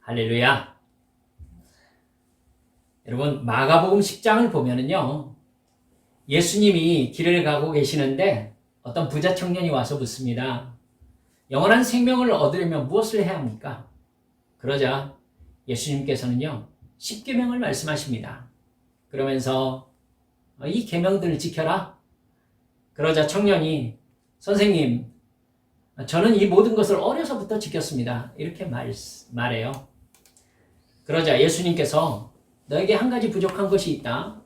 할렐루야. 여러분, 마가복음 10장을 보면은요, 예수님이 길을 가고 계시는데 어떤 부자 청년이 와서 묻습니다. 영원한 생명을 얻으려면 무엇을 해야 합니까? 그러자 예수님께서는요, 10계명을 말씀하십니다. 그러면서 이 계명들을 지켜라. 그러자 청년이 선생님, 저는 이 모든 것을 어려서부터 지켰습니다. 이렇게 말해요. 그러자 예수님께서 너에게 한 가지 부족한 것이 있다.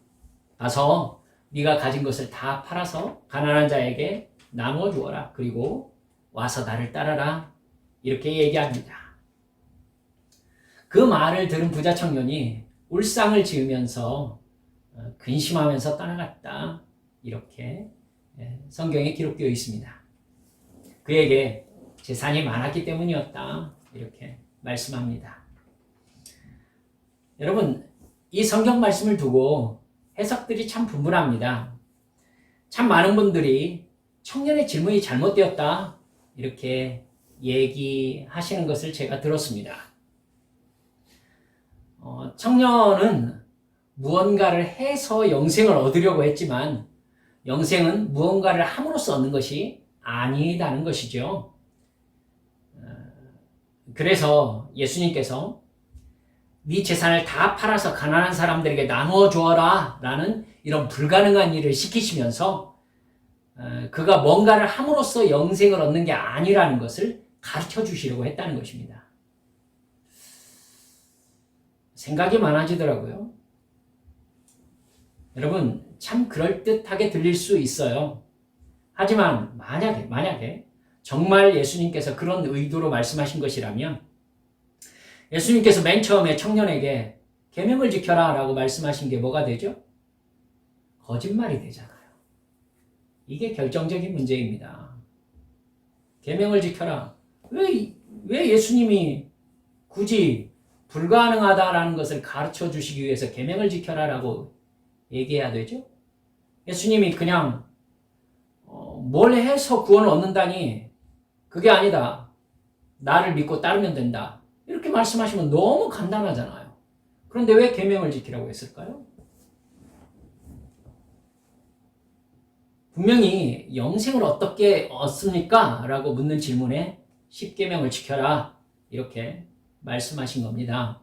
가서 네가 가진 것을 다 팔아서 가난한 자에게 나누어 주어라. 그리고 와서 나를 따라라. 이렇게 얘기합니다. 그 말을 들은 부자 청년이 울상을 지으면서 근심하면서 떠나갔다. 이렇게 성경에 기록되어 있습니다. 그에게 재산이 많았기 때문이었다. 이렇게 말씀합니다. 여러분, 이 성경 말씀을 두고 해석들이 참 분분합니다. 참 많은 분들이 청년의 질문이 잘못되었다. 이렇게 얘기하시는 것을 제가 들었습니다. 청년은 무언가를 해서 영생을 얻으려고 했지만 영생은 무언가를 함으로써 얻는 것이 아니다는 것이죠. 그래서 예수님께서 네 재산을 다 팔아서 가난한 사람들에게 나누어 주어라 라는 이런 불가능한 일을 시키시면서 그가 뭔가를 함으로써 영생을 얻는 게 아니라는 것을 가르쳐 주시려고 했다는 것입니다. 생각이 많아지더라고요. 여러분, 참 그럴듯하게 들릴 수 있어요. 하지만 만약에 정말 예수님께서 그런 의도로 말씀하신 것이라면 예수님께서 맨 처음에 청년에게 계명을 지켜라 라고 말씀하신 게 뭐가 되죠? 거짓말이 되잖아요. 이게 결정적인 문제입니다. 계명을 지켜라. 왜 예수님이 굳이 불가능하다라는 것을 가르쳐 주시기 위해서 계명을 지켜라 라고 얘기해야 되죠? 예수님이 그냥 뭘 해서 구원을 얻는다니 그게 아니다. 나를 믿고 따르면 된다. 이렇게 말씀하시면 너무 간단하잖아요. 그런데 왜 계명을 지키라고 했을까요? 분명히 영생을 어떻게 얻습니까? 라고 묻는 질문에 10계명을 지켜라. 이렇게 말씀하신 겁니다.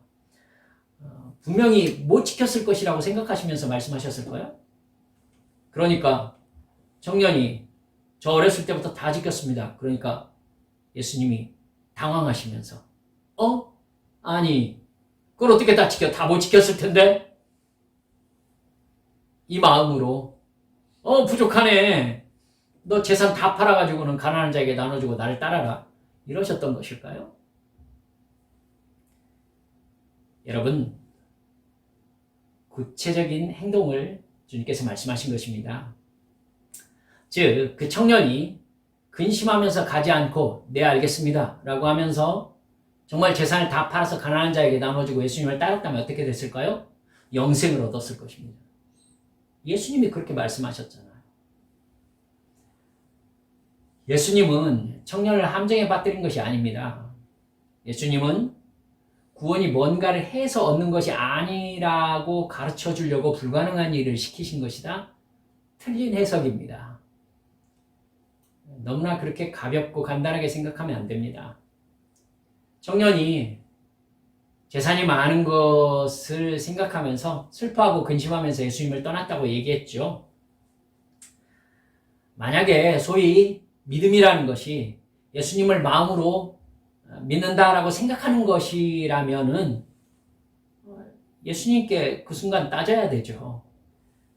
분명히 못 지켰을 것이라고 생각하시면서 말씀하셨을 거예요. 그러니까 청년이 저 어렸을 때부터 다 지켰습니다. 그러니까 예수님이 당황하시면서 아니 그걸 어떻게 다 지켜? 다 못 지켰을 텐데? 이 마음으로 부족하네. 너 재산 다 팔아가지고는 가난한 자에게 나눠주고 나를 따라라. 이러셨던 것일까요? 여러분, 구체적인 행동을 주님께서 말씀하신 것입니다. 즉, 그 청년이 근심하면서 가지 않고 네 알겠습니다 라고 하면서 정말 재산을 다 팔아서 가난한 자에게 나눠주고 예수님을 따랐다면 어떻게 됐을까요? 영생을 얻었을 것입니다. 예수님이 그렇게 말씀하셨잖아요. 예수님은 청년을 함정에 빠뜨린 것이 아닙니다. 예수님은 구원이 뭔가를 해서 얻는 것이 아니라고 가르쳐 주려고 불가능한 일을 시키신 것이다. 틀린 해석입니다. 너무나 그렇게 가볍고 간단하게 생각하면 안 됩니다. 청년이 재산이 많은 것을 생각하면서 슬퍼하고 근심하면서 예수님을 떠났다고 얘기했죠. 만약에 소위 믿음이라는 것이 예수님을 마음으로 믿는다라고 생각하는 것이라면은 예수님께 그 순간 따져야 되죠.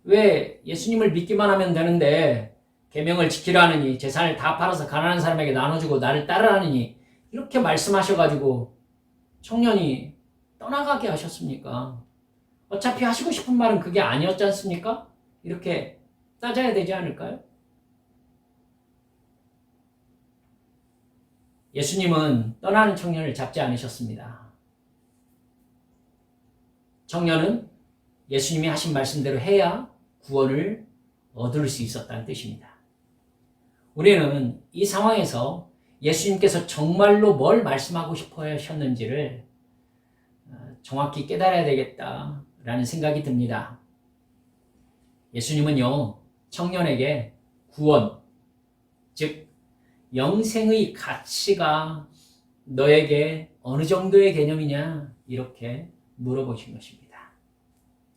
왜 예수님을 믿기만 하면 되는데 계명을 지키라느니 재산을 다 팔아서 가난한 사람에게 나눠주고 나를 따르라느니 이렇게 말씀하셔가지고 청년이 떠나가게 하셨습니까? 어차피 하시고 싶은 말은 그게 아니었지 않습니까? 이렇게 따져야 되지 않을까요? 예수님은 떠나는 청년을 잡지 않으셨습니다. 청년은 예수님이 하신 말씀대로 해야 구원을 얻을 수 있었다는 뜻입니다. 우리는 이 상황에서 예수님께서 정말로 뭘 말씀하고 싶어 하셨는지를 정확히 깨달아야 되겠다라는 생각이 듭니다. 예수님은요, 청년에게 구원, 즉 영생의 가치가 너에게 어느 정도의 개념이냐 이렇게 물어보신 것입니다.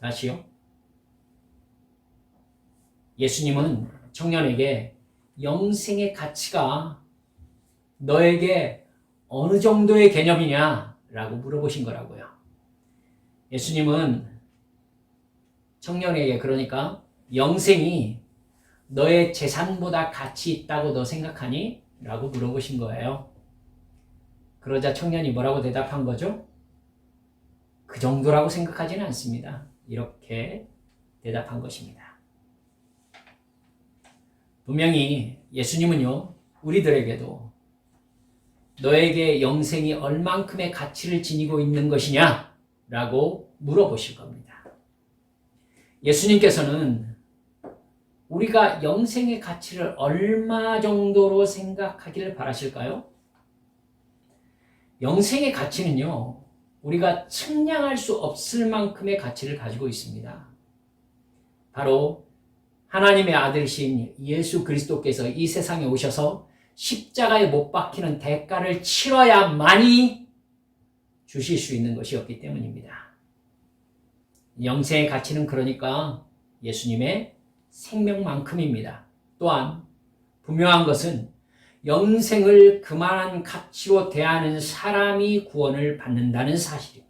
다시요. 예수님은 청년에게 영생의 가치가 너에게 어느 정도의 개념이냐라고 물어보신 거라고요. 예수님은 청년에게 그러니까 영생이 너의 재산보다 가치 있다고 너 생각하니? 라고 물어보신 거예요. 그러자 청년이 뭐라고 대답한 거죠? 그 정도라고 생각하지는 않습니다. 이렇게 대답한 것입니다. 분명히 예수님은요, 우리들에게도 너에게 영생이 얼만큼의 가치를 지니고 있는 것이냐? 라고 물어보실 겁니다. 예수님께서는 우리가 영생의 가치를 얼마 정도로 생각하기를 바라실까요? 영생의 가치는요, 우리가 측량할 수 없을 만큼의 가치를 가지고 있습니다. 바로 하나님의 아들이신 예수 그리스도께서 이 세상에 오셔서 십자가에 못 박히는 대가를 치러야만이 주실 수 있는 것이었기 때문입니다. 영생의 가치는 그러니까 예수님의 생명만큼입니다. 또한 분명한 것은 영생을 그만한 가치로 대하는 사람이 구원을 받는다는 사실입니다.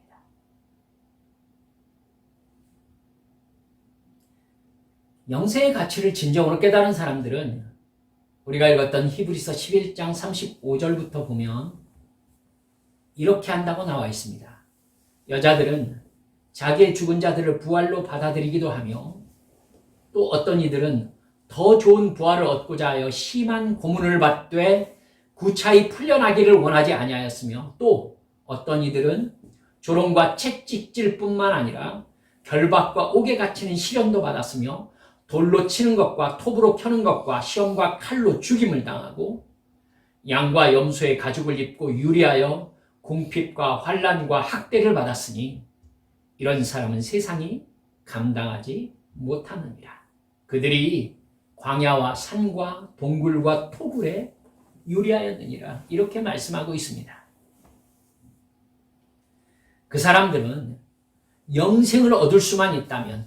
영생의 가치를 진정으로 깨달은 사람들은 우리가 읽었던 히브리서 11장 35절부터 보면 이렇게 한다고 나와 있습니다. 여자들은 자기의 죽은 자들을 부활로 받아들이기도 하며 또 어떤 이들은 더 좋은 부활을 얻고자 하여 심한 고문을 받되 구차히 풀려나기를 원하지 아니하였으며 또 어떤 이들은 조롱과 채찍질 뿐만 아니라 결박과 옥에 갇히는 시련도 받았으며 돌로 치는 것과 톱으로 켜는 것과 시험과 칼로 죽임을 당하고 양과 염소의 가죽을 입고 유리하여 궁핍과 환난과 학대를 받았으니 이런 사람은 세상이 감당하지 못하느니라. 그들이 광야와 산과 동굴과 토굴에 유리하였느니라. 이렇게 말씀하고 있습니다. 그 사람들은 영생을 얻을 수만 있다면,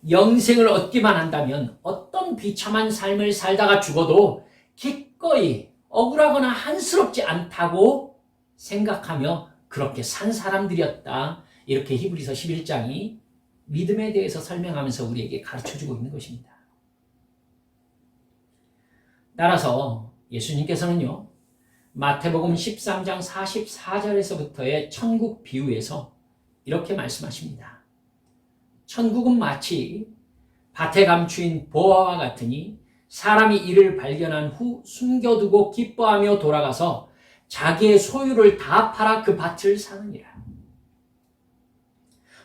영생을 얻기만 한다면 어떤 비참한 삶을 살다가 죽어도 기꺼이 억울하거나 한스럽지 않다고 생각하며 그렇게 산 사람들이었다. 이렇게 히브리서 11장이 믿음에 대해서 설명하면서 우리에게 가르쳐주고 있는 것입니다. 따라서 예수님께서는요, 마태복음 13장 44절에서부터의 천국 비유에서 이렇게 말씀하십니다. 천국은 마치 밭에 감추인 보화와 같으니 사람이 이를 발견한 후 숨겨두고 기뻐하며 돌아가서 자기의 소유를 다 팔아 그 밭을 사느니라.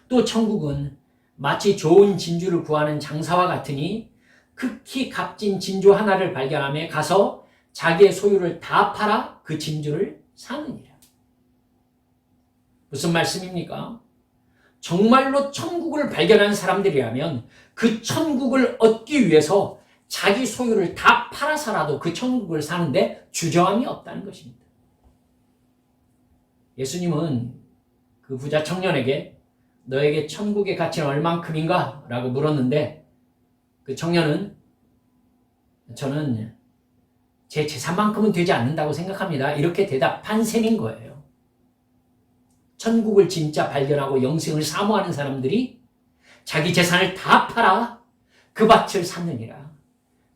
또 천국은 마치 좋은 진주를 구하는 장사와 같으니 극히 값진 진주 하나를 발견하며 가서 자기의 소유를 다 팔아 그 진주를 사느니라. 무슨 말씀입니까? 정말로 천국을 발견한 사람들이라면 그 천국을 얻기 위해서 자기 소유를 다 팔아서라도 그 천국을 사는데 주저함이 없다는 것입니다. 예수님은 그 부자 청년에게 너에게 천국의 가치는 얼만큼인가? 라고 물었는데 그 청년은 저는 제 재산만큼은 되지 않는다고 생각합니다. 이렇게 대답한 셈인 거예요. 천국을 진짜 발견하고 영생을 사모하는 사람들이 자기 재산을 다 팔아 그 밭을 샀느니라.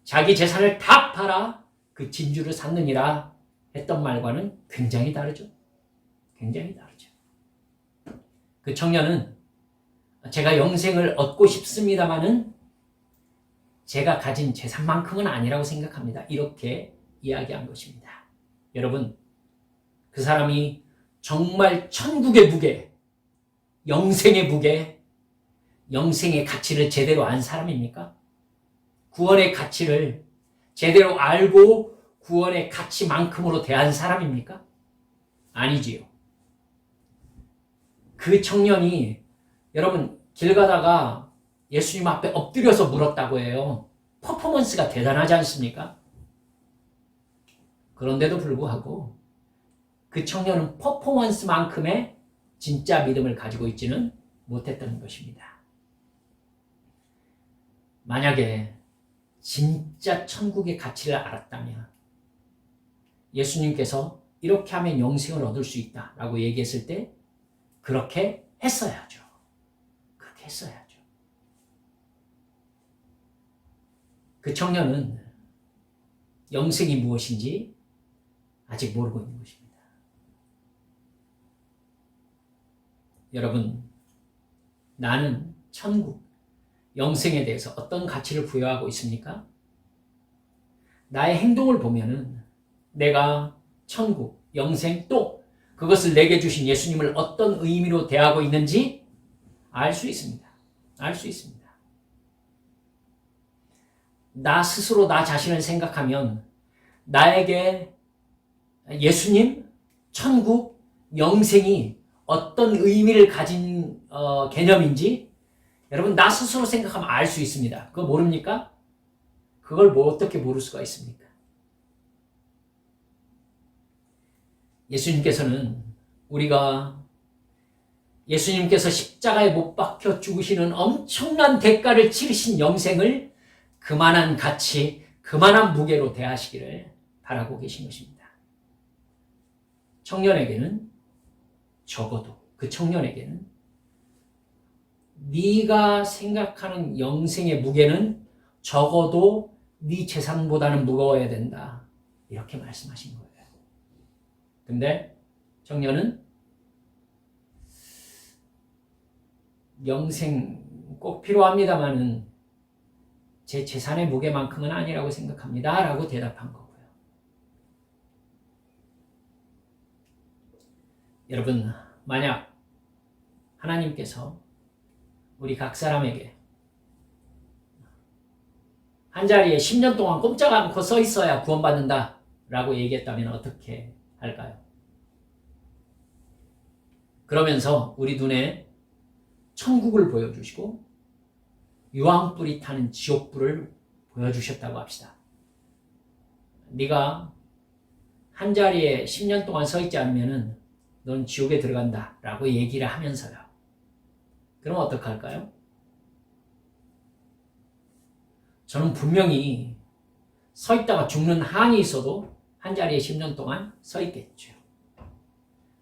자기 재산을 다 팔아 그 진주를 샀느니라 했던 말과는 굉장히 다르죠. 굉장히 다르죠. 그 청년은 제가 영생을 얻고 싶습니다마는 제가 가진 재산만큼은 아니라고 생각합니다. 이렇게 이야기한 것입니다. 여러분, 그 사람이 정말 천국의 무게, 영생의 무게, 영생의 가치를 제대로 안 사람입니까? 구원의 가치를 제대로 알고 구원의 가치만큼으로 대한 사람입니까? 아니지요. 그 청년이 여러분 길 가다가 예수님 앞에 엎드려서 물었다고 해요. 퍼포먼스가 대단하지 않습니까? 그런데도 불구하고 그 청년은 퍼포먼스만큼의 진짜 믿음을 가지고 있지는 못했던 것입니다. 만약에 진짜 천국의 가치를 알았다면 예수님께서 이렇게 하면 영생을 얻을 수 있다라고 얘기했을 때 그렇게 했어야죠. 그렇게 했어야죠. 그 청년은 영생이 무엇인지 아직 모르고 있는 것입니다. 여러분, 나는 천국, 영생에 대해서 어떤 가치를 부여하고 있습니까? 나의 행동을 보면은 내가 천국, 영생 또 그것을 내게 주신 예수님을 어떤 의미로 대하고 있는지 알 수 있습니다. 알 수 있습니다. 나 스스로 나 자신을 생각하면 나에게 예수님, 천국, 영생이 어떤 의미를 가진 개념인지 여러분 나 스스로 생각하면 알 수 있습니다. 그거 모릅니까? 그걸 뭐 어떻게 모를 수가 있습니까? 예수님께서는 우리가 예수님께서 십자가에 못 박혀 죽으시는 엄청난 대가를 치르신 영생을 그만한 가치, 그만한 무게로 대하시기를 바라고 계신 것입니다. 청년에게는 적어도 그 청년에게는 네가 생각하는 영생의 무게는 적어도 네 재산보다는 무거워야 된다. 이렇게 말씀하신 거예요. 근데 청년은 영생 꼭 필요합니다마는 제 재산의 무게만큼은 아니라고 생각합니다. 라고 대답한 거고요. 여러분, 만약 하나님께서 우리 각 사람에게 한 자리에 10년 동안 꼼짝 않고 서 있어야 구원받는다 라고 얘기했다면 어떻게 할까요? 그러면서 우리 눈에 천국을 보여주시고 유황불이 타는 지옥불을 보여주셨다고 합시다. 네가 한 자리에 10년 동안 서 있지 않으면 넌 지옥에 들어간다 라고 얘기를 하면서요. 그럼 어떡할까요? 저는 분명히 서 있다가 죽는 한이 있어도 한 자리에 10년 동안 서 있겠죠.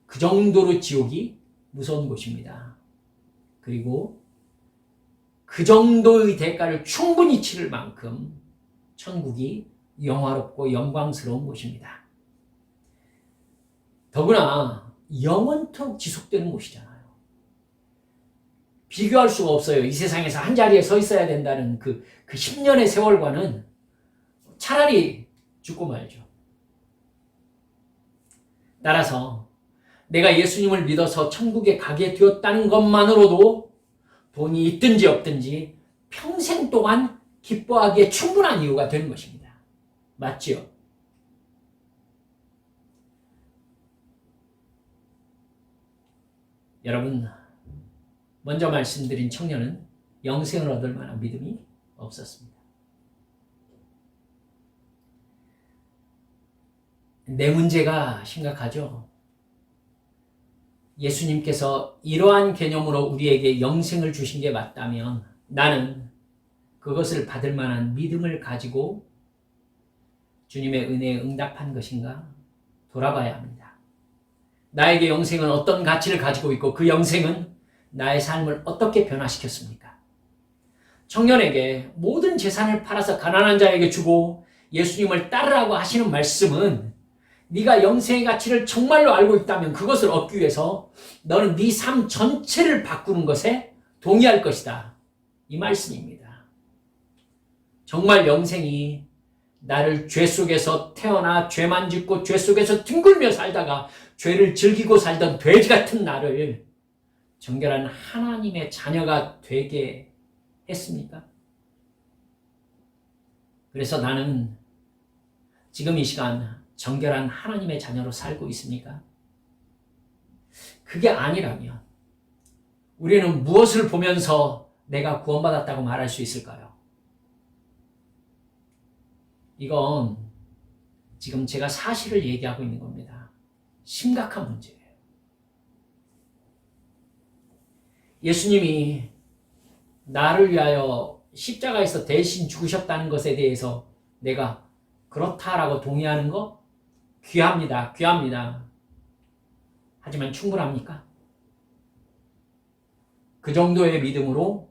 그 정도로 지옥이 무서운 곳입니다. 그리고 그 정도의 대가를 충분히 치를 만큼 천국이 영화롭고 영광스러운 곳입니다. 더구나 영원토록 지속되는 곳이잖아요. 비교할 수가 없어요. 이 세상에서 한 자리에 서 있어야 된다는 그 10년의 세월과는 차라리 죽고 말죠. 따라서 내가 예수님을 믿어서 천국에 가게 되었다는 것만으로도 돈이 있든지 없든지 평생 동안 기뻐하기에 충분한 이유가 되는 것입니다. 맞지요? 여러분, 먼저 말씀드린 청년은 영생을 얻을 만한 믿음이 없었습니다. 내 문제가 심각하죠? 예수님께서 이러한 개념으로 우리에게 영생을 주신 게 맞다면 나는 그것을 받을 만한 믿음을 가지고 주님의 은혜에 응답한 것인가 돌아봐야 합니다. 나에게 영생은 어떤 가치를 가지고 있고 그 영생은 나의 삶을 어떻게 변화시켰습니까? 청년에게 모든 재산을 팔아서 가난한 자에게 주고 예수님을 따르라고 하시는 말씀은 네가 영생의 가치를 정말로 알고 있다면 그것을 얻기 위해서 너는 네 삶 전체를 바꾸는 것에 동의할 것이다. 이 말씀입니다. 정말 영생이 나를 죄 속에서 태어나 죄만 짓고 죄 속에서 뒹굴며 살다가 죄를 즐기고 살던 돼지 같은 나를 정결한 하나님의 자녀가 되게 했습니까? 그래서 나는 지금 이 시간 정결한 하나님의 자녀로 살고 있습니까? 그게 아니라면 우리는 무엇을 보면서 내가 구원받았다고 말할 수 있을까요? 이건 지금 제가 사실을 얘기하고 있는 겁니다. 심각한 문제예요. 예수님이 나를 위하여 십자가에서 대신 죽으셨다는 것에 대해서 내가 그렇다라고 동의하는 거 귀합니다. 귀합니다. 하지만 충분합니까? 그 정도의 믿음으로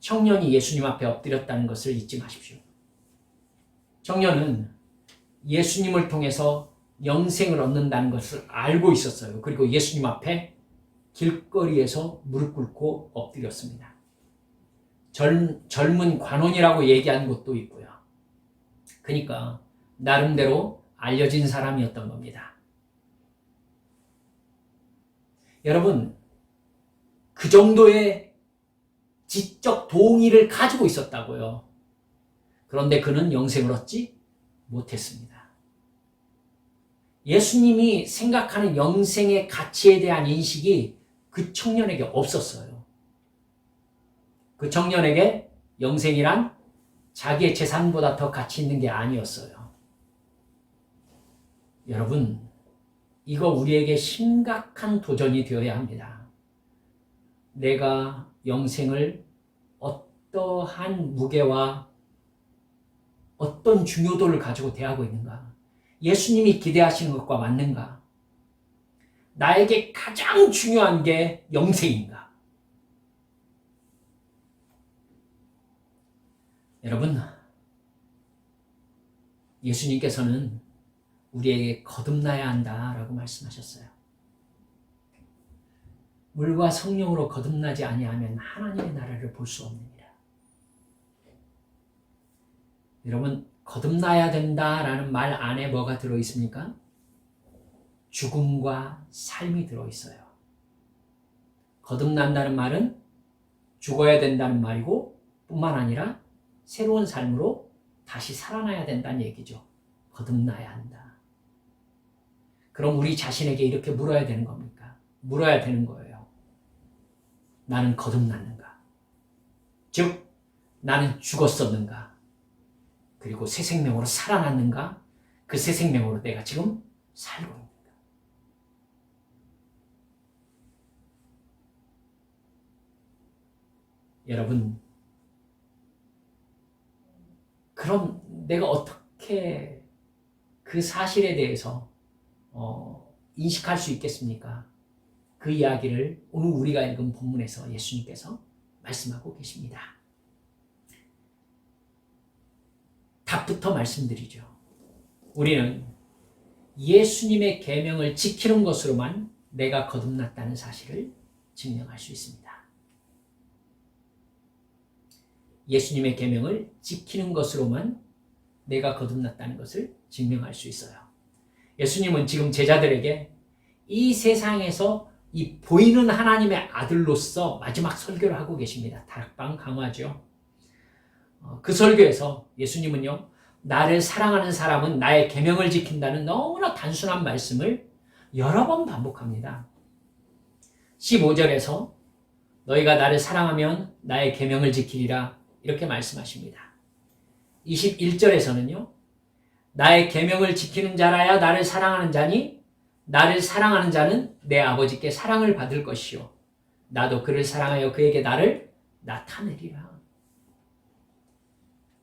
청년이 예수님 앞에 엎드렸다는 것을 잊지 마십시오. 청년은 예수님을 통해서 영생을 얻는다는 것을 알고 있었어요. 그리고 예수님 앞에 길거리에서 무릎 꿇고 엎드렸습니다. 젊은 관원이라고 얘기한 것도 있고요. 그러니까 나름대로 알려진 사람이었던 겁니다. 여러분, 그 정도의 지적 동의를 가지고 있었다고요. 그런데 그는 영생을 얻지 못했습니다. 예수님이 생각하는 영생의 가치에 대한 인식이 그 청년에게 없었어요. 그 청년에게 영생이란 자기의 재산보다 더 가치 있는 게 아니었어요. 여러분, 이거 우리에게 심각한 도전이 되어야 합니다. 내가 영생을 어떠한 무게와 어떤 중요도를 가지고 대하고 있는가? 예수님이 기대하시는 것과 맞는가? 나에게 가장 중요한 게 영생인가? 여러분, 예수님께서는 우리에게 거듭나야 한다라고 말씀하셨어요. 물과 성령으로 거듭나지 아니하면 하나님의 나라를 볼 수 없느니라. 여러분, 거듭나야 된다라는 말 안에 뭐가 들어있습니까? 죽음과 삶이 들어있어요. 거듭난다는 말은 죽어야 된다는 말이고 뿐만 아니라 새로운 삶으로 다시 살아나야 된다는 얘기죠. 거듭나야 한다. 그럼 우리 자신에게 이렇게 물어야 되는 겁니까? 물어야 되는 거예요. 나는 거듭났는가? 즉, 나는 죽었었는가? 그리고 새 생명으로 살아났는가? 그 새 생명으로 내가 지금 살고 있는가? 여러분, 그럼 내가 어떻게 그 사실에 대해서 인식할 수 있겠습니까? 그 이야기를 오늘 우리가 읽은 본문에서 예수님께서 말씀하고 계십니다. 답부터 말씀드리죠. 우리는 예수님의 계명을 지키는 것으로만 내가 거듭났다는 사실을 증명할 수 있습니다. 예수님의 계명을 지키는 것으로만 내가 거듭났다는 것을 증명할 수 있어요. 예수님은 지금 제자들에게 이 세상에서 이 보이는 하나님의 아들로서 마지막 설교를 하고 계십니다. 다락방 강화죠. 그 설교에서 예수님은요, 나를 사랑하는 사람은 나의 계명을 지킨다는 너무나 단순한 말씀을 여러 번 반복합니다. 15절에서 너희가 나를 사랑하면 나의 계명을 지키리라 이렇게 말씀하십니다. 21절에서는요, 나의 계명을 지키는 자라야 나를 사랑하는 자니 나를 사랑하는 자는 내 아버지께 사랑을 받을 것이요 나도 그를 사랑하여 그에게 나를 나타내리라.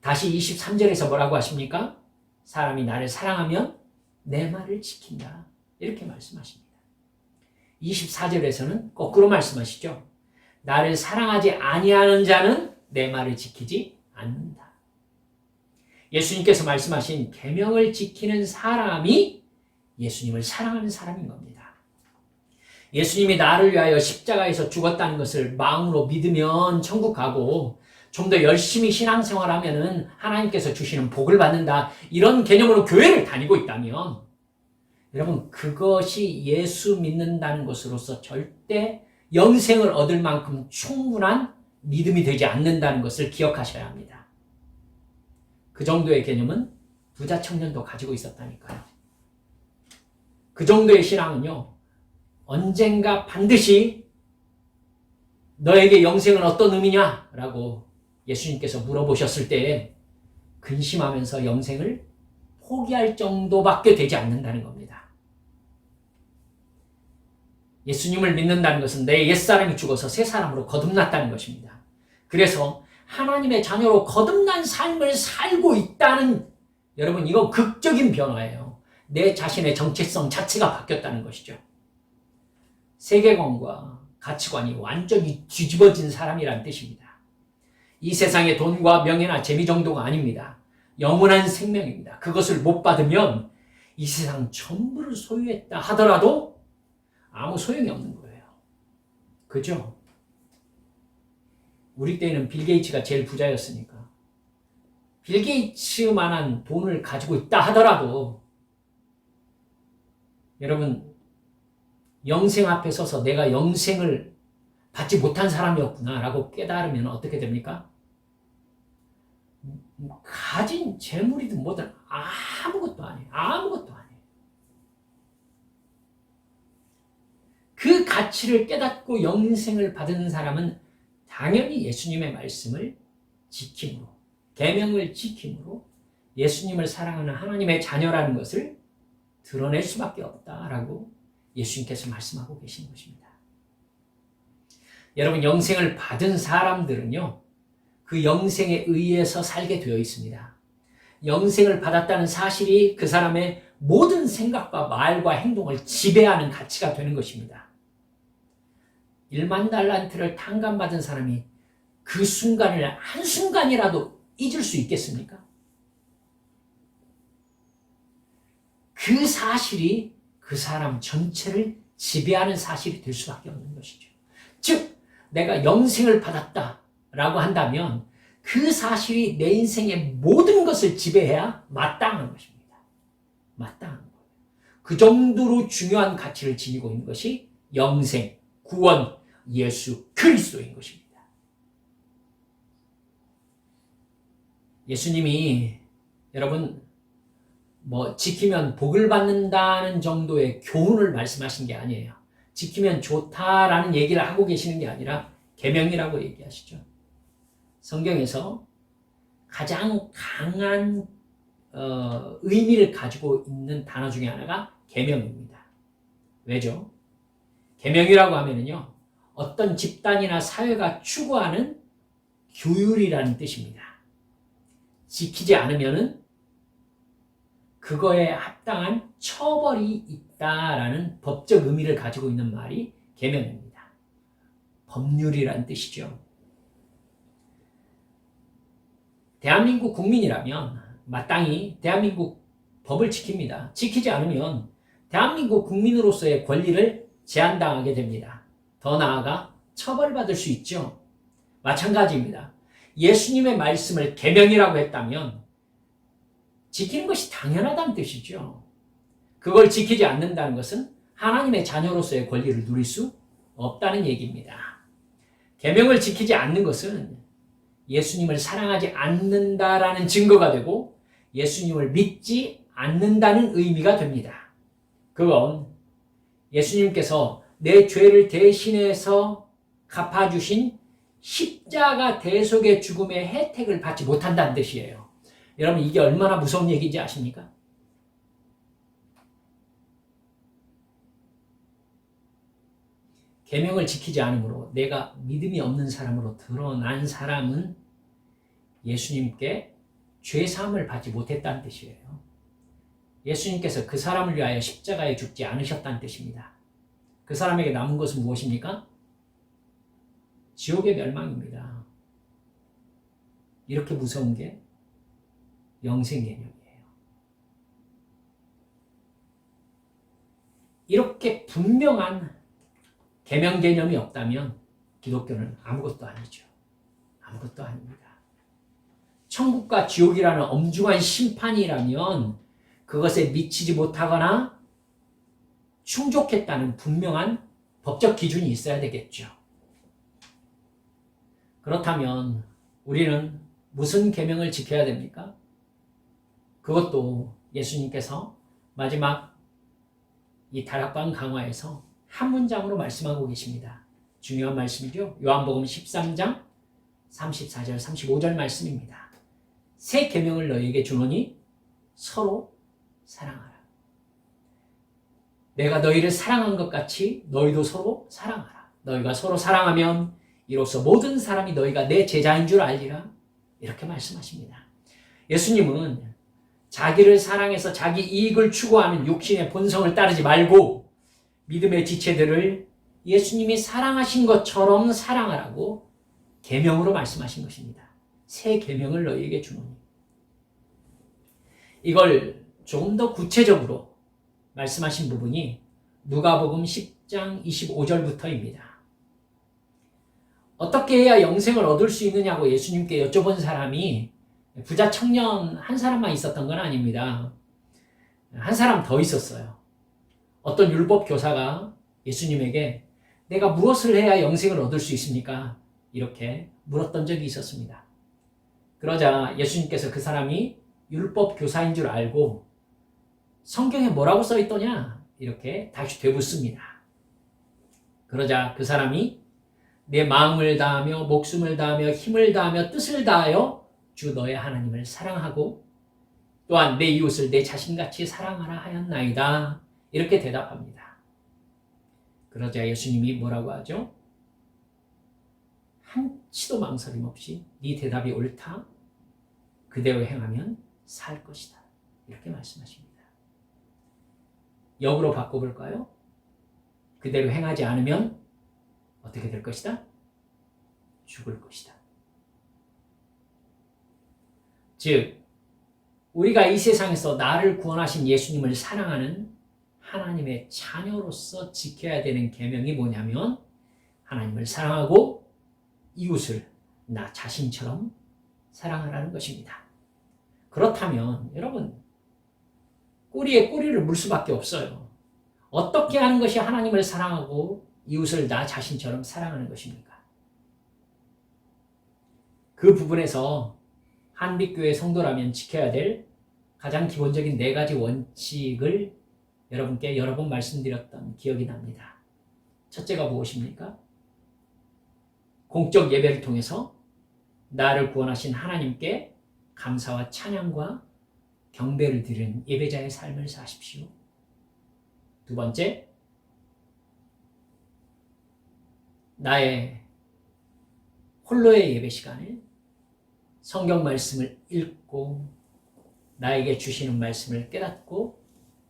다시 23절에서 뭐라고 하십니까? 사람이 나를 사랑하면 내 말을 지킨다. 이렇게 말씀하십니다. 24절에서는 거꾸로 말씀하시죠. 나를 사랑하지 아니하는 자는 내 말을 지키지 않는다. 예수님께서 말씀하신 계명을 지키는 사람이 예수님을 사랑하는 사람인 겁니다. 예수님이 나를 위하여 십자가에서 죽었다는 것을 마음으로 믿으면 천국 가고 좀 더 열심히 신앙생활하면은 하나님께서 주시는 복을 받는다. 이런 개념으로 교회를 다니고 있다면 여러분, 그것이 예수 믿는다는 것으로서 절대 영생을 얻을 만큼 충분한 믿음이 되지 않는다는 것을 기억하셔야 합니다. 그 정도의 개념은 부자 청년도 가지고 있었다니까요. 그 정도의 신앙은요, 언젠가 반드시 너에게 영생은 어떤 의미냐? 라고 예수님께서 물어보셨을 때 근심하면서 영생을 포기할 정도밖에 되지 않는다는 겁니다. 예수님을 믿는다는 것은 내 옛사람이 죽어서 새 사람으로 거듭났다는 것입니다. 그래서 하나님의 자녀로 거듭난 삶을 살고 있다는, 여러분, 이건 극적인 변화예요. 내 자신의 정체성 자체가 바뀌었다는 것이죠. 세계관과 가치관이 완전히 뒤집어진 사람이란 뜻입니다. 이 세상의 돈과 명예나 재미 정도가 아닙니다. 영원한 생명입니다. 그것을 못 받으면 이 세상 전부를 소유했다 하더라도 아무 소용이 없는 거예요. 그죠? 우리 때는 빌 게이츠가 제일 부자였으니까. 빌 게이츠만한 돈을 가지고 있다 하더라도 여러분, 영생 앞에 서서 내가 영생을 받지 못한 사람이었구나 라고 깨달으면 어떻게 됩니까? 가진 재물이든 뭐든 아무것도 아니에요. 아무것도 아니에요. 그 가치를 깨닫고 영생을 받은 사람은 당연히 예수님의 말씀을 지킴으로, 계명을 지킴으로 예수님을 사랑하는 하나님의 자녀라는 것을 드러낼 수밖에 없다라고 예수님께서 말씀하고 계신 것입니다. 여러분, 영생을 받은 사람들은요, 그 영생에 의해서 살게 되어 있습니다. 영생을 받았다는 사실이 그 사람의 모든 생각과 말과 행동을 지배하는 가치가 되는 것입니다. 1만 달란트를 탕감받은 사람이 그 순간을 한순간이라도 잊을 수 있겠습니까? 그 사실이 그 사람 전체를 지배하는 사실이 될 수밖에 없는 것이죠. 즉, 내가 영생을 받았다라고 한다면 그 사실이 내 인생의 모든 것을 지배해야 마땅한 것입니다. 마땅한 거예요. 그 정도로 중요한 가치를 지니고 있는 것이 영생, 구원, 예수 그리스도인 것입니다. 예수님이 여러분 지키면 복을 받는다는 정도의 교훈을 말씀하신 게 아니에요. 지키면 좋다라는 얘기를 하고 계시는 게 아니라 계명이라고 얘기하시죠. 성경에서 가장 강한 의미를 가지고 있는 단어 중에 하나가 계명입니다. 왜죠? 계명이라고 하면은요, 어떤 집단이나 사회가 추구하는 규율이라는 뜻입니다. 지키지 않으면은 그거에 합당한 처벌이 있다라는 법적 의미를 가지고 있는 말이 계명입니다. 법률이라는 뜻이죠. 대한민국 국민이라면 마땅히 대한민국 법을 지킵니다. 지키지 않으면 대한민국 국민으로서의 권리를 제한당하게 됩니다. 더 나아가 처벌받을 수 있죠. 마찬가지입니다. 예수님의 말씀을 계명이라고 했다면 지키는 것이 당연하다는 뜻이죠. 그걸 지키지 않는다는 것은 하나님의 자녀로서의 권리를 누릴 수 없다는 얘기입니다. 계명을 지키지 않는 것은 예수님을 사랑하지 않는다라는 증거가 되고 예수님을 믿지 않는다는 의미가 됩니다. 그건 예수님께서 내 죄를 대신해서 갚아주신 십자가 대속의 죽음의 혜택을 받지 못한다는 뜻이에요. 여러분, 이게 얼마나 무서운 얘기인지 아십니까? 계명을 지키지 않으므로 내가 믿음이 없는 사람으로 드러난 사람은 예수님께 죄사함을 받지 못했다는 뜻이에요. 예수님께서 그 사람을 위하여 십자가에 죽지 않으셨다는 뜻입니다. 그 사람에게 남은 것은 무엇입니까? 지옥의 멸망입니다. 이렇게 무서운 게 영생 개념이에요. 이렇게 분명한 계명 개념이 없다면 기독교는 아무것도 아니죠. 아무것도 아닙니다. 천국과 지옥이라는 엄중한 심판이라면 그것에 미치지 못하거나 충족했다는 분명한 법적 기준이 있어야 되겠죠. 그렇다면 우리는 무슨 계명을 지켜야 됩니까? 그것도 예수님께서 마지막 이 다락방 강화에서 한 문장으로 말씀하고 계십니다. 중요한 말씀이죠. 요한복음 13장 34절 35절 말씀입니다. 새 계명을 너희에게 주노니 서로 사랑하라. 내가 너희를 사랑한 것 같이 너희도 서로 사랑하라. 너희가 서로 사랑하면 이로써 모든 사람이 너희가 내 제자인 줄 알리라. 이렇게 말씀하십니다. 예수님은 자기를 사랑해서 자기 이익을 추구하는 육신의 본성을 따르지 말고 믿음의 지체들을 예수님이 사랑하신 것처럼 사랑하라고 계명으로 말씀하신 것입니다. 새 계명을 너희에게 주노니. 이걸 조금 더 구체적으로 말씀하신 부분이 누가복음 10장 25절부터입니다. 어떻게 해야 영생을 얻을 수 있느냐고 예수님께 여쭤본 사람이 부자 청년 한 사람만 있었던 건 아닙니다. 한 사람 더 있었어요. 어떤 율법 교사가 예수님에게 내가 무엇을 해야 영생을 얻을 수 있습니까? 이렇게 물었던 적이 있었습니다. 그러자 예수님께서 그 사람이 율법 교사인 줄 알고 성경에 뭐라고 써 있더냐? 이렇게 다시 되묻습니다. 그러자 그 사람이 내 마음을 다하며 목숨을 다하며 힘을 다하며 뜻을 다하여 주 너의 하나님을 사랑하고 또한 내 이웃을 내 자신같이 사랑하라 하였나이다. 이렇게 대답합니다. 그러자 예수님이 뭐라고 하죠? 한치도 망설임 없이 네 대답이 옳다. 그대로 행하면 살 것이다. 이렇게 말씀하십니다. 역으로 바꿔볼까요? 그대로 행하지 않으면 어떻게 될 것이다? 죽을 것이다. 즉, 우리가 이 세상에서 나를 구원하신 예수님을 사랑하는 하나님의 자녀로서 지켜야 되는 계명이 뭐냐면 하나님을 사랑하고 이웃을 나 자신처럼 사랑하라는 것입니다. 그렇다면 여러분, 꼬리에 꼬리를 물 수밖에 없어요. 어떻게 하는 것이 하나님을 사랑하고 이웃을 나 자신처럼 사랑하는 것입니까? 그 부분에서 한빛교회 성도라면 지켜야 될 가장 기본적인 4가지 원칙을 여러분께 여러 번 말씀드렸던 기억이 납니다. 첫째가 무엇입니까? 공적 예배를 통해서 나를 구원하신 하나님께 감사와 찬양과 경배를 드리는 예배자의 삶을 사십시오. 두 번째, 나의 홀로의 예배 시간에 성경 말씀을 읽고 나에게 주시는 말씀을 깨닫고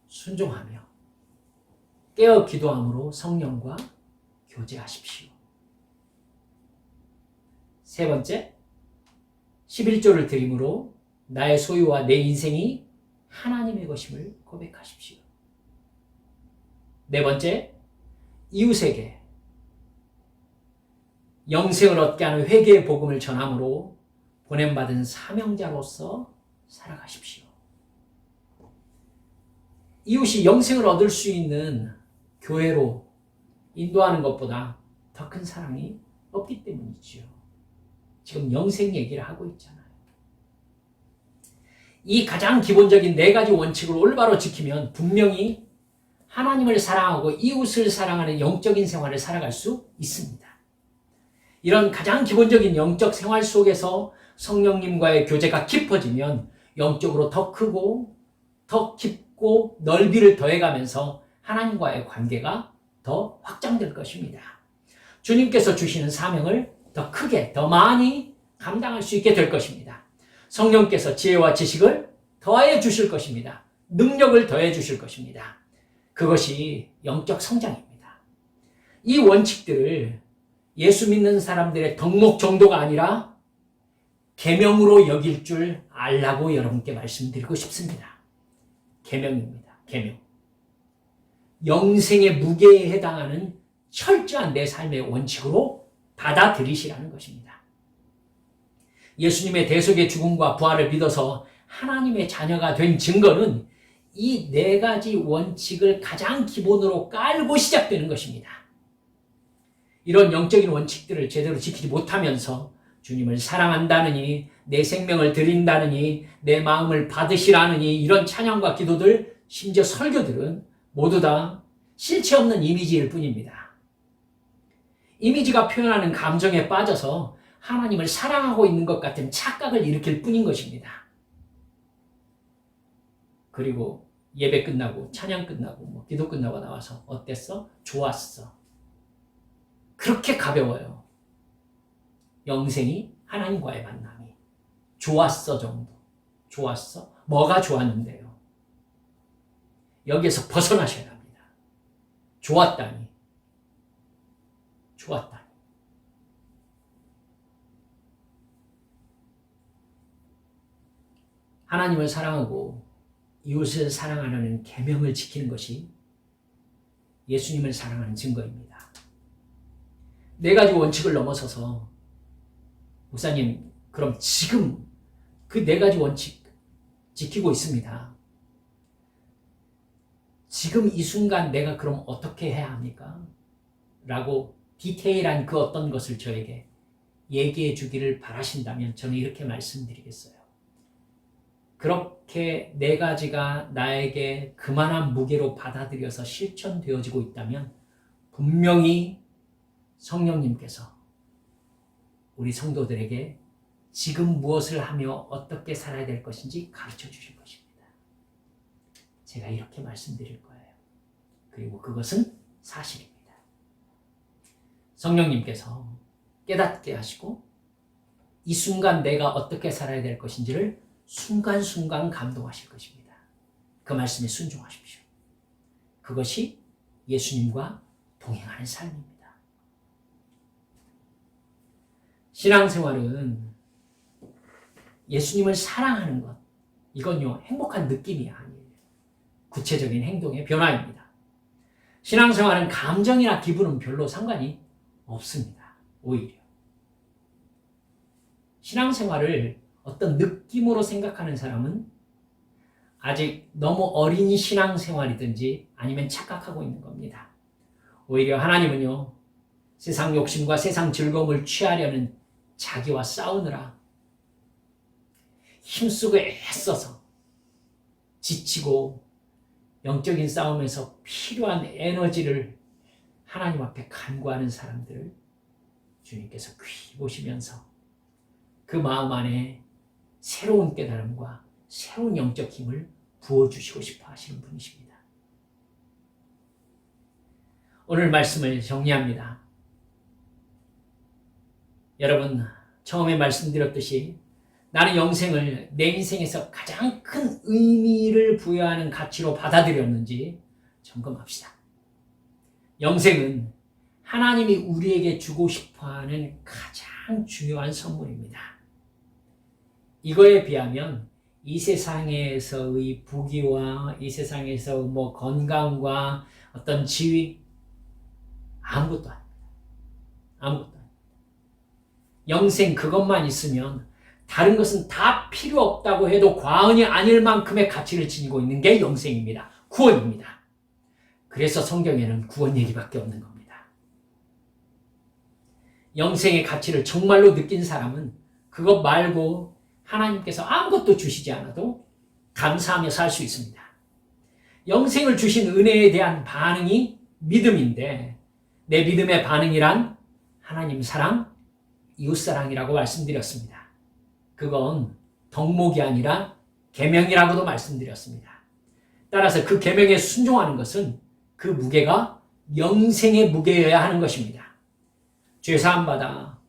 순종하며 깨어 기도함으로 성령과 교제하십시오. 세 번째, 11조를 드림으로 나의 소유와 내 인생이 하나님의 것임을 고백하십시오. 네 번째, 이웃에게 영생을 얻게 하는 회개의 복음을 전함으로 보냄받은 사명자로서 살아가십시오. 이웃이 영생을 얻을 수 있는 교회로 인도하는 것보다 더 큰 사랑이 없기 때문이지요. 지금 영생 얘기를 하고 있잖아요. 이 가장 기본적인 4가지 원칙을 올바로 지키면 분명히 하나님을 사랑하고 이웃을 사랑하는 영적인 생활을 살아갈 수 있습니다. 이런 가장 기본적인 영적 생활 속에서 성령님과의 교제가 깊어지면 영적으로 더 크고 더 깊고 넓이를 더해가면서 하나님과의 관계가 더 확장될 것입니다. 주님께서 주시는 사명을 더 크게, 더 많이 감당할 수 있게 될 것입니다. 성령께서 지혜와 지식을 더해 주실 것입니다. 능력을 더해 주실 것입니다. 그것이 영적 성장입니다. 이 원칙들을 예수 믿는 사람들의 덕목 정도가 아니라 계명으로 여길 줄 알라고 여러분께 말씀드리고 싶습니다. 계명입니다. 계명. 영생의 무게에 해당하는 철저한 내 삶의 원칙으로 받아들이시라는 것입니다. 예수님의 대속의 죽음과 부활을 믿어서 하나님의 자녀가 된 증거는 이 4가지 원칙을 가장 기본으로 깔고 시작되는 것입니다. 이런 영적인 원칙들을 제대로 지키지 못하면서 주님을 사랑한다느니, 내 생명을 드린다느니, 내 마음을 받으시라느니 이런 찬양과 기도들, 심지어 설교들은 모두 다 실체 없는 이미지일 뿐입니다. 이미지가 표현하는 감정에 빠져서 하나님을 사랑하고 있는 것 같은 착각을 일으킬 뿐인 것입니다. 그리고 예배 끝나고 찬양 끝나고 기도 끝나고 나와서 어땠어? 좋았어. 그렇게 가벼워요. 영생이 하나님과의 만남이. 좋았어 정도. 좋았어? 뭐가 좋았는데요? 여기에서 벗어나셔야 합니다. 좋았다니. 좋았다니. 하나님을 사랑하고 이웃을 사랑하는 계명을 지키는 것이 예수님을 사랑하는 증거입니다. 네 가지 원칙을 넘어서서 목사님, 그럼 지금 그 네 가지 원칙 지키고 있습니다. 지금 이 순간 내가 그럼 어떻게 해야 합니까? 라고 디테일한 그 어떤 것을 저에게 얘기해 주기를 바라신다면 저는 이렇게 말씀드리겠어요. 그렇게 네 가지가 나에게 그만한 무게로 받아들여서 실천되어지고 있다면 분명히 성령님께서 우리 성도들에게 지금 무엇을 하며 어떻게 살아야 될 것인지 가르쳐 주실 것입니다. 제가 이렇게 말씀드릴 거예요. 그리고 그것은 사실입니다. 성령님께서 깨닫게 하시고 이 순간 내가 어떻게 살아야 될 것인지를 순간순간 감동하실 것입니다. 그 말씀에 순종하십시오. 그것이 예수님과 동행하는 삶입니다. 신앙생활은 예수님을 사랑하는 것, 이건요 행복한 느낌이 아니에요. 구체적인 행동의 변화입니다. 신앙생활은 감정이나 기분은 별로 상관이 없습니다. 오히려 신앙생활을 어떤 느낌으로 생각하는 사람은 아직 너무 어린 신앙생활이든지 아니면 착각하고 있는 겁니다. 오히려 하나님은요, 세상 욕심과 세상 즐거움을 취하려는 자기와 싸우느라 힘쓰고 애써서 지치고 영적인 싸움에서 필요한 에너지를 하나님 앞에 간구하는 사람들을 주님께서 귀히 보시면서 그 마음 안에 새로운 깨달음과 새로운 영적 힘을 부어주시고 싶어 하시는 분이십니다. 오늘 말씀을 정리합니다. 여러분, 처음에 말씀드렸듯이 나는 영생을 내 인생에서 가장 큰 의미를 부여하는 가치로 받아들였는지 점검합시다. 영생은 하나님이 우리에게 주고 싶어하는 가장 중요한 선물입니다. 이거에 비하면 이 세상에서의 부귀와 이 세상에서 건강과 어떤 지위 아무것도 아닙니다. 아무것도 아닙니다. 영생 그것만 있으면 다른 것은 다 필요 없다고 해도 과언이 아닐 만큼의 가치를 지니고 있는 게 영생입니다. 구원입니다. 그래서 성경에는 구원 얘기밖에 없는 겁니다. 영생의 가치를 정말로 느낀 사람은 그것 말고 하나님께서 아무것도 주시지 않아도 감사하며 살 수 있습니다. 영생을 주신 은혜에 대한 반응이 믿음인데 내 믿음의 반응이란 하나님 사랑, 이웃 사랑이라고 말씀드렸습니다. 그건 덕목이 아니라 계명이라고도 말씀드렸습니다. 따라서 그 계명에 순종하는 것은 그 무게가 영생의 무게여야 하는 것입니다. 죄사함 받아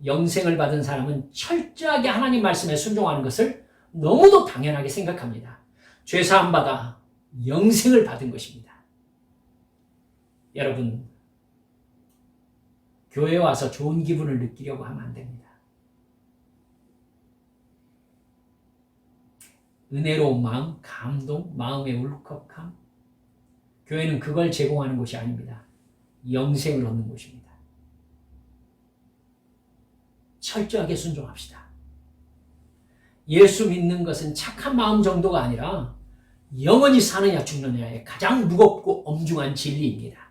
영생을 받은 사람은 철저하게 하나님 말씀에 순종하는 것을 너무도 당연하게 생각합니다. 죄사함 받아 영생을 받은 것입니다. 여러분, 교회에 와서 좋은 기분을 느끼려고 하면 안 됩니다. 은혜로운 마음, 감동, 마음의 울컥함. 교회는 그걸 제공하는 곳이 아닙니다. 영생을 얻는 곳입니다. 철저하게 순종합시다. 예수 믿는 것은 착한 마음 정도가 아니라 영원히 사느냐 죽느냐의 가장 무겁고 엄중한 진리입니다.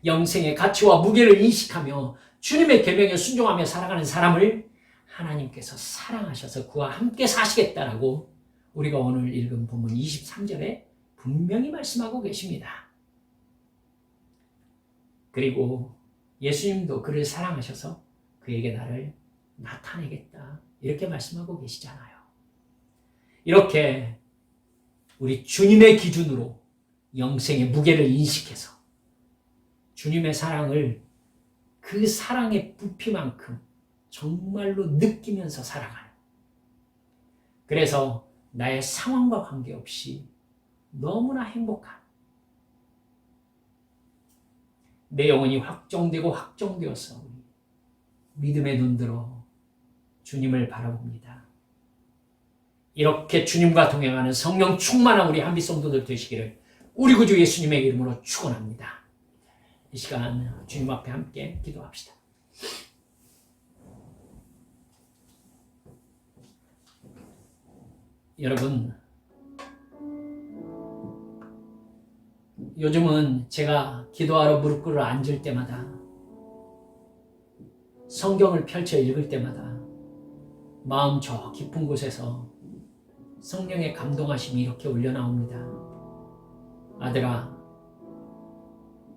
영생의 가치와 무게를 인식하며 주님의 계명에 순종하며 살아가는 사람을 하나님께서 사랑하셔서 그와 함께 사시겠다라고 우리가 오늘 읽은 본문 23절에 분명히 말씀하고 계십니다. 그리고 예수님도 그를 사랑하셔서 그에게 나를 나타내겠다. 이렇게 말씀하고 계시잖아요. 이렇게 우리 주님의 기준으로 영생의 무게를 인식해서 주님의 사랑을 그 사랑의 부피만큼 정말로 느끼면서 살아가는, 그래서 나의 상황과 관계없이 너무나 행복한, 내 영혼이 확정되고 확정되어서 믿음의 눈들어 주님을 바라봅니다. 이렇게 주님과 동행하는 성령 충만한 우리 한빛 성도들 되시기를 우리 구주 예수님의 이름으로 축원합니다. 이 시간 주님 앞에 함께 기도합시다. 여러분, 요즘은 제가 기도하러 무릎 꿇어 앉을 때마다, 성경을 펼쳐 읽을 때마다 마음 저 깊은 곳에서 성령의 감동하심이 이렇게 올려나옵니다. 아들아,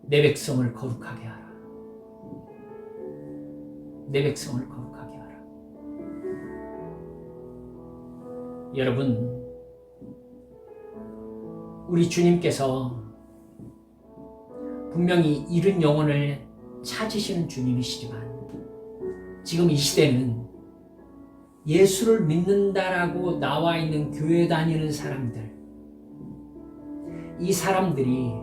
내 백성을 거룩하게 하라. 내 백성을 거룩하게 하라. 여러분, 우리 주님께서 분명히 잃은 영혼을 찾으시는 주님이시지만 지금 이 시대는 예수를 믿는다라고 나와 있는 교회 다니는 사람들, 이 사람들이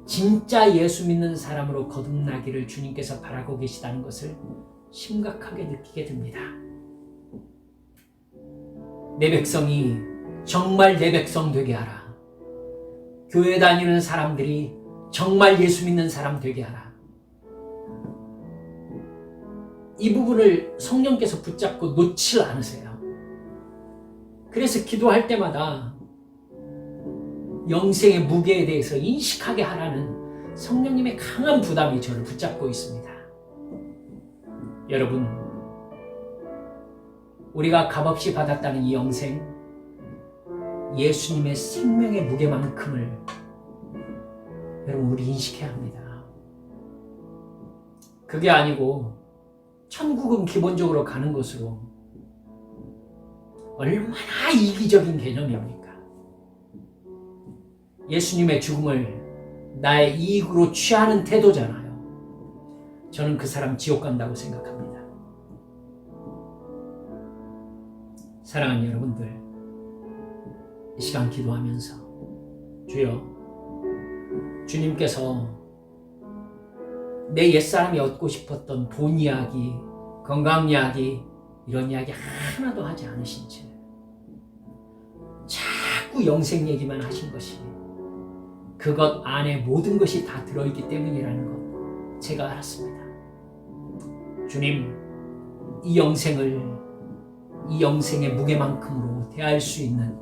진짜 예수 믿는 사람으로 거듭나기를 주님께서 바라고 계시다는 것을 심각하게 느끼게 됩니다. 내 백성이 정말 내 백성 되게 하라. 교회 다니는 사람들이 정말 예수 믿는 사람 되게 하라. 이 부분을 성령께서 붙잡고 놓지 않으세요. 그래서 기도할 때마다 영생의 무게에 대해서 인식하게 하라는 성령님의 강한 부담이 저를 붙잡고 있습니다. 여러분, 우리가 값없이 받았다는 이 영생, 예수님의 생명의 무게만큼을 여러분 우리 인식해야 합니다. 그게 아니고 천국은 기본적으로 가는 것으로 얼마나 이기적인 개념입니까? 예수님의 죽음을 나의 이익으로 취하는 태도잖아요. 저는 그 사람 지옥 간다고 생각합니다. 사랑하는 여러분들, 이 시간 기도하면서 주여, 주님께서 내 옛사람이 얻고 싶었던 돈 이야기, 건강 이야기, 이런 이야기 하나도 하지 않으신 채 자꾸 영생 얘기만 하신 것이 그것 안에 모든 것이 다 들어있기 때문이라는 것 제가 알았습니다. 주님, 이 영생을 이 영생의 무게만큼으로 대할 수 있는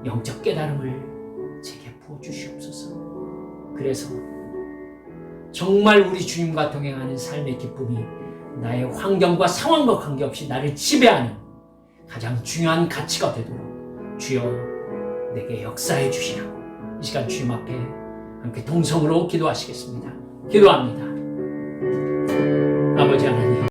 영적 깨달음을 제게 부어주시옵소서. 그래서 정말 우리 주님과 동행하는 삶의 기쁨이 나의 환경과 상황과 관계없이 나를 지배하는 가장 중요한 가치가 되도록 주여 내게 역사해 주시라고 이 시간 주님 앞에 함께 동성으로 기도하시겠습니다. 기도합니다. 아버지 하나님,